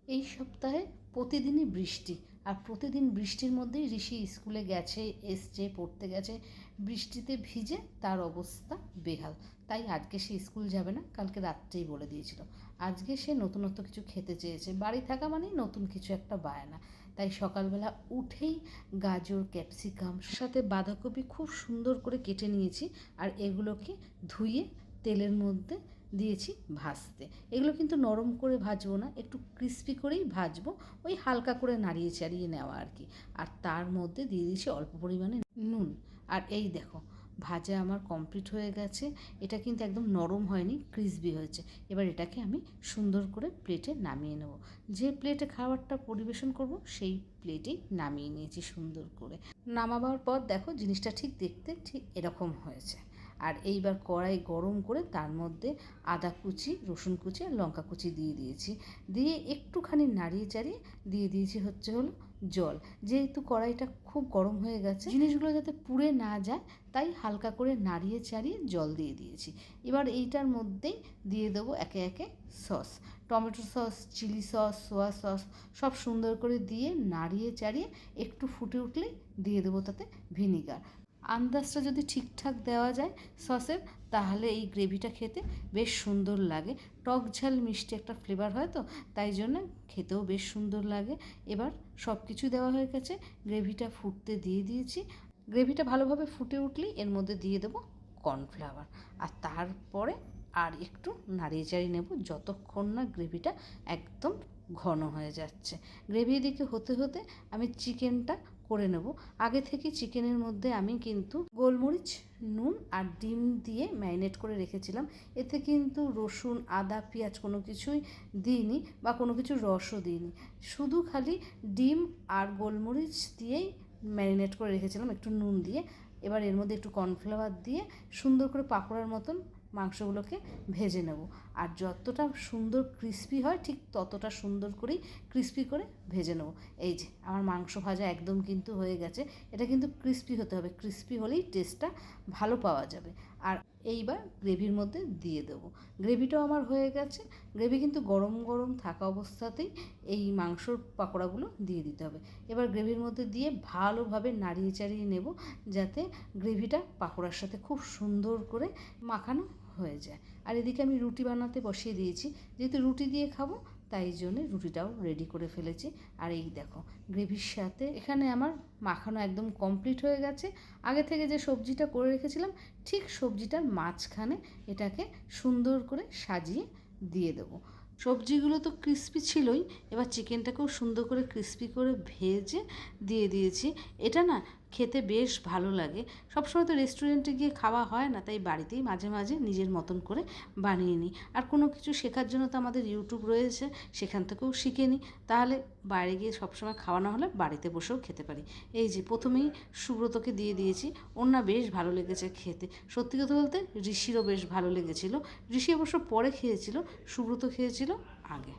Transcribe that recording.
এই সপ্তাহে প্রতিদিনই বৃষ্টি, আর প্রতিদিন বৃষ্টির মধ্যেই ঋষি স্কুলে গেছে, এসছে, পড়তে গেছে, বৃষ্টিতে ভিজে তার অবস্থা বেহাল। তাই আজকে সে স্কুল যাবে না, কালকে রাত্রেই বলে দিয়েছিল। আজকে সে নতুনত্ব কিছু খেতে চেয়েছে, বাড়ি থাকা মানেই নতুন কিছু একটা বায়না। তাই সকালবেলা উঠেই গাজর, ক্যাপসিকাম সাথে বাঁধাকপি খুব সুন্দর করে কেটে নিয়েছি, আর এগুলোকে ধুয়ে তেলের মধ্যে দিয়েছি ভাজতে। এগুলো কিন্তু নরম করে ভাজবো না, একটু ক্রিস্পি করেই ভাজবো, ওই হালকা করে নাড়িয়ে চাড়িয়ে নেওয়া আর কি। আর তার মধ্যে দিয়ে দিয়েছি অল্প পরিমাণে নুন। আর এই দেখো, ভাজা আমার কমপ্লিট হয়ে গেছে। এটা কিন্তু একদম নরম হয়নি, ক্রিসপি হয়েছে। এবার এটাকে আমি সুন্দর করে প্লেটে নামিয়ে নেব। যে প্লেটে খাবারটা পরিবেশন করব সেই প্লেটেই নামিয়ে নিয়েছি সুন্দর করে। নামাবার পর দেখো জিনিসটা ঠিক দেখতে ঠিক এরকম হয়েছে। আর এইবার কড়াই গরম করে তার মধ্যে আদা কুচি, রসুন কুচি আর লঙ্কা কুচি দিয়ে দিয়েছি। দিয়ে একটুখানি নাড়িয়ে চাড়িয়ে দিয়ে দিয়েছি হলো জল। যেহেতু কড়াইটা খুব গরম হয়ে গেছে, জিনিসগুলো যাতে পুড়ে না যায় তাই হালকা করে নাড়িয়ে চাড়িয়ে জল দিয়ে দিয়েছি। এবার এইটার মধ্যেই দিয়ে দেবো একে একে sauce, tomato sauce, chilli sauce, soya sauce, সব সুন্দর করে দিয়ে নাড়িয়ে চাড়িয়ে একটু ফুটে উঠলেই দিয়ে দেবো তাতে ভিনিগার। আন্দাজটা যদি ঠিকঠাক দেওয়া যায় সসের, তাহলে এই গ্রেভিটা খেতে বেশ সুন্দর লাগে। টক ঝাল মিষ্টি একটা ফ্লেভার হয় তো, তাই জন্য খেতেও বেশ সুন্দর লাগে। এবার সব কিছু দেওয়া হয়ে গেছে, গ্রেভিটা ফুটতে দিয়ে দিয়েছি। গ্রেভিটা ভালোভাবে ফুটে উঠলেই এর মধ্যে দিয়ে দেবো কর্নফ্লাওয়ার, আর তারপরে আর একটু নাড়িয়ে চাড়িয়ে নেব যতক্ষণ না গ্রেভিটা একদম ঘন হয়ে যাচ্ছে। গ্রেভি এদিকে হতে হতে আমি চিকেনটা করে নেব। আগে থেকে চিকেনের মধ্যে আমি কিন্তু গোলমরিচ, নুন আর ডিম দিয়ে ম্যারিনেট করে রেখেছিলাম। এতে কিন্তু রসুন, আদা, পেঁয়াজ কোনো কিছুই দিইনি বা কোনো কিছুর রসও দিইনি। শুধু খালি ডিম আর গোলমরিচ দিয়েই ম্যারিনেট করে রেখেছিলাম একটু নুন দিয়ে। এবার এর মধ্যে একটু কর্নফ্লাওয়ার দিয়ে সুন্দর করে পাকোড়ার মতন মাংসগুলোকে ভেজে নেব। আর যতটা সুন্দর ক্রিস্পি হয় ঠিক ততটা সুন্দর করেই ক্রিস্পি করে ভেজে নেব। এই যে আমার মাংস ভাজা একদম কিন্তু হয়ে গেছে। এটা কিন্তু ক্রিস্পি হতে হবে, ক্রিস্পি হলেই টেস্টটা ভালো পাওয়া যাবে। আর এইবার গ্রেভির মধ্যে দিয়ে দেবো। গ্রেভিটাও আমার হয়ে গেছে। গ্রেভি কিন্তু গরম গরম থাকা অবস্থাতেই এই মাংসর পাকোড়াগুলো দিয়ে দিতে হবে। এবার গ্রেভির মধ্যে দিয়ে ভালোভাবে নাড়িয়ে চাড়িয়ে নেব, যাতে গ্রেভিটা পাকোড়ার সাথে খুব সুন্দর করে মাখানো হয়ে যায়। আর এদিকে আমি রুটি বানাতে বসিয়ে দিয়েছি, যেহেতু রুটি দিয়ে খাবো তাই জন্যে রুটিটাও রেডি করে ফেলেছি। আর এই দেখো গ্রেভির সাথে এখানে আমার মাখানো একদম কমপ্লিট হয়ে গেছে। আগে থেকে যে সবজিটা করে রেখেছিলাম ঠিক সবজিটার মাঝখানে এটাকে সুন্দর করে সাজিয়ে দিয়ে দেবো। সবজিগুলো তো ক্রিস্পি ছিলই, এবার চিকেনটাকেও সুন্দর করে ক্রিস্পি করে ভেজে দিয়ে দিয়েছি। এটা না খেতে বেশ ভালো লাগে। সবসময় তো রেস্টুরেন্টে গিয়ে খাওয়া হয় না, তাই বাড়িতেই মাঝে মাঝে নিজের মতন করে বানিয়ে নিই। আর কোনো কিছু শেখার জন্য তো আমাদের ইউটিউব রয়েছে, সেখান থেকেও শিখে নিই। তাহলে বাইরে গিয়ে সবসময় খাওয়া না হলে বাড়িতে বসেও খেতে পারি। এই যে প্রথমেই সুব্রতকে দিয়ে দিয়েছি, ওর না বেশ ভালো লেগেছে খেতে। সত্যি কথা বলতে ঋষিরও বেশ ভালো লেগেছিলো। ঋষি অবশ্য পরে খেয়েছিল, সুব্রত খেয়েছিল আগে।